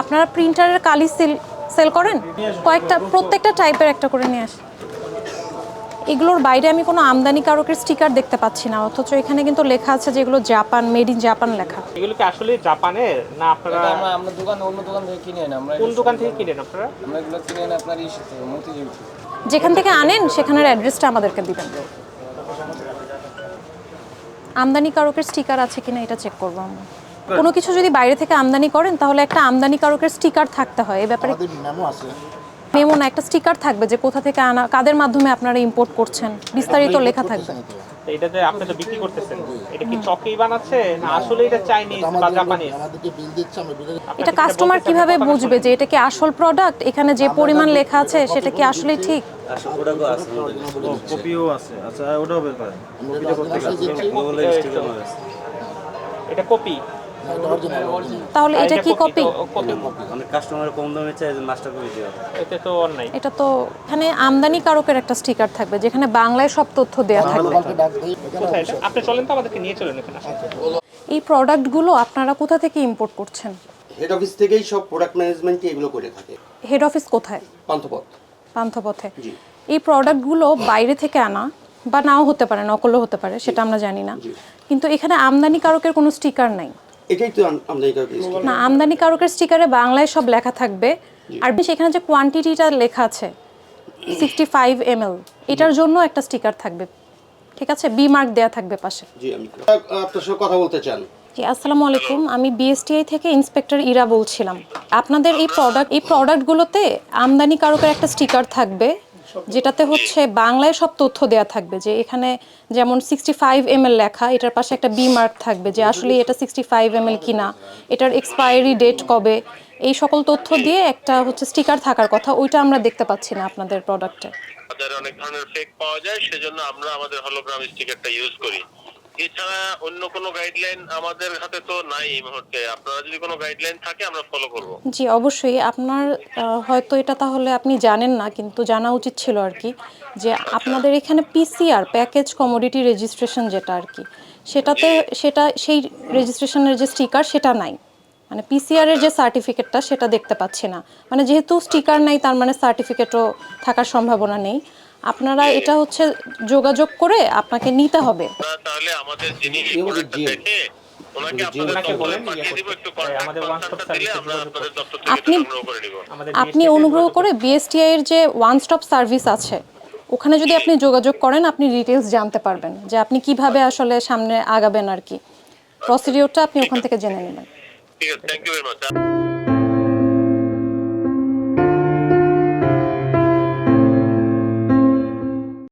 আপনারা প্রিন্টারের কালি সেল করেন? কয়েকটা প্রত্যেকটা টাইপের একটা করে নিয়ে আসেন। এগুলোর বাইরে আমি কোনো আমদানিকারকের স্টিকার দেখতে পাচ্ছি না, অথচ এখানে কিন্তু লেখা আছে যে এগুলো জাপান, মেড ইন জাপান লেখা। এগুলো কি আসলে জাপানের না আপনারা? আমরা দোকান অন্য দোকান থেকে কিনে আনি। আমরা কোন দোকান থেকে কিনেন আপনারা? আমরা এগুলো কিনে আনি আপনার মতিঝিল থেকে। যেখান থেকে আনেন সেখানের অ্যাড্রেসটা আমাদেরকে দিবেন। আমদানিকারকের স্টিকার আছে কিনা এটা চেক করবো আমরা। কোনো কিছু যদি বাইরে থেকে আমদানি করেন তাহলে একটা আমদানিকারকের স্টিকার থাকতে হয়। এই ব্যাপারে মেমো আছে, মেমো না, একটা স্টিকার থাকবে যে কোথা থেকে আনা, কাদের মাধ্যমে আপনারা ইম্পোর্ট করছেন, বিস্তারিত লেখা থাকবে। এটা যে আপনি তো বিক্রি করতেছেন, এটা কি চকেই বানাচ্ছে না আসলে এটা চাইনিজ বা জাপানিজ? আমাদেরকে বিল দিচ্ছে, আমরা বিলের এটা কাস্টমার কিভাবে বুঝবে যে এটা কি আসল প্রোডাক্ট? এখানে যে পরিমাণ লেখা আছে সেটা কি আসলে ঠিক? কপিও আছে। আচ্ছা ওটাও বের করেন। এটা কপি। তাহলে এটা কি কপি? অনেক কাস্টমার কম দামে চাই যে মাস্টার কপি দিও। এটা তো অন্যায়। এটা তো এখানে আমদানিকারকের একটা স্টিকার থাকবে যেখানে বাংলায় সব তথ্য দেয়া থাকবে। কোথায় এটা? আপনি চলেন তো, আমাদেরকে নিয়ে চলেন এখানে। এই প্রোডাক্টগুলো আপনারা কোথা থেকে ইম্পোর্ট করছেন? হেড অফিস থেকেই সব প্রোডাক্ট ম্যানেজমেন্টে এগুলো করে থাকে। হেড অফিস কোথায়? পান্থপথ। পান্থপথে। জি। এই প্রোডাক্টগুলো বাইরে থেকে আনা বা নাও হতে পারে, নকলও হতে পারে, সেটা আমরা জানি না, কিন্তু এখানে আমদানিকারকের কোনো স্টিকার নাই। এটাই তো আমদানিকারক। না, আমদানিকারকের স্টিকারে বাংলায় সব লেখা থাকবে, আর সেখানে যে কোয়ান্টিটিটা লেখা আছে 65 ml, এটার জন্য একটা স্টিকার থাকবে, ঠিক আছে, বি মার্ক দেয়া থাকবে পাশে। জি, আমি আপনার সাথে কথা বলতে চান। জি, আসসালামু আলাইকুম, আমি বিএসটিআই থেকে ইন্সপেক্টর ইরা বলছিলাম। আপনাদের এই প্রোডাক্টগুলোতে আমদানিকারকের একটা স্টিকার থাকবে যেটাতে হচ্ছে বাংলায় সব তথ্য দেয়া থাকবে, যে এখানে যেমন 65 ml লেখা, এটার পাশে একটা বি মার্ক থাকবে যে আসলে এটা 65 ml কিনা, এটার এক্সপায়ারি ডেট কবে, এই সকল তথ্য দিয়ে একটা হচ্ছে স্টিকার থাকার কথা। ওইটা আমরা দেখতে পাচ্ছি না আপনাদের প্রোডাক্টে। বাজারে অনেক ধরনের ফেক পাওয়া যায়, সেজন্য আমরা আমাদের হলোগ্রাম স্টিকারটা ইউজ করি। এছাড়া অন্য কোনো গাইডলাইন আমাদের হাতে তো নাই এই মুহূর্তে। আপনারা যদি কোনো গাইডলাইন থাকে আমরা ফলো করব। জি অবশ্যই, আপনার হয়তো এটা তাহলে আপনি জানেন না, কিন্তু জানা উচিত ছিল আর কি, যে আপনাদের এখানে পিসিআর প্যাকেজ কমোডিটি রেজিস্ট্রেশন যেটা আর কি, সেই রেজিস্ট্রেশনের যে স্টিকার সেটা নাই, মানে পিসিআর এর যে সার্টিফিকেটটা সেটা দেখতে পাচ্ছি না। মানে যেহেতু স্টিকার নাই তার মানে সার্টিফিকেটও থাকার সম্ভাবনা নেই। আপনারা এটা হচ্ছে যোগাযোগ করে আপনাকে নিতে হবে। তাহলে আমাদের যিনি প্রোডাক্টটা দেখে ওনাকে আপনাদের বলেন পাঠিয়ে দিব, একটু আমাদের ওয়ান স্টপ সার্ভিসে আমরা আপনাদের দপ্তর থেকে সংগ্রহ করে নিব। আপনি অনুগ্রহ করে বিএসটিআই এর যে ওয়ান স্টপ সার্ভিস আছে ওখানে যদি আপনি যোগাযোগ করেন, আপনি ডিটেইলস জানতে পারবেন যে আপনি কিভাবে আসলে সামনে আগাবেন আর কি, প্রসিডিওরটা আপনি ওখান থেকে জেনে নেবেন। ঠিক আছে, থ্যাংক ইউ ভেরি মাচ।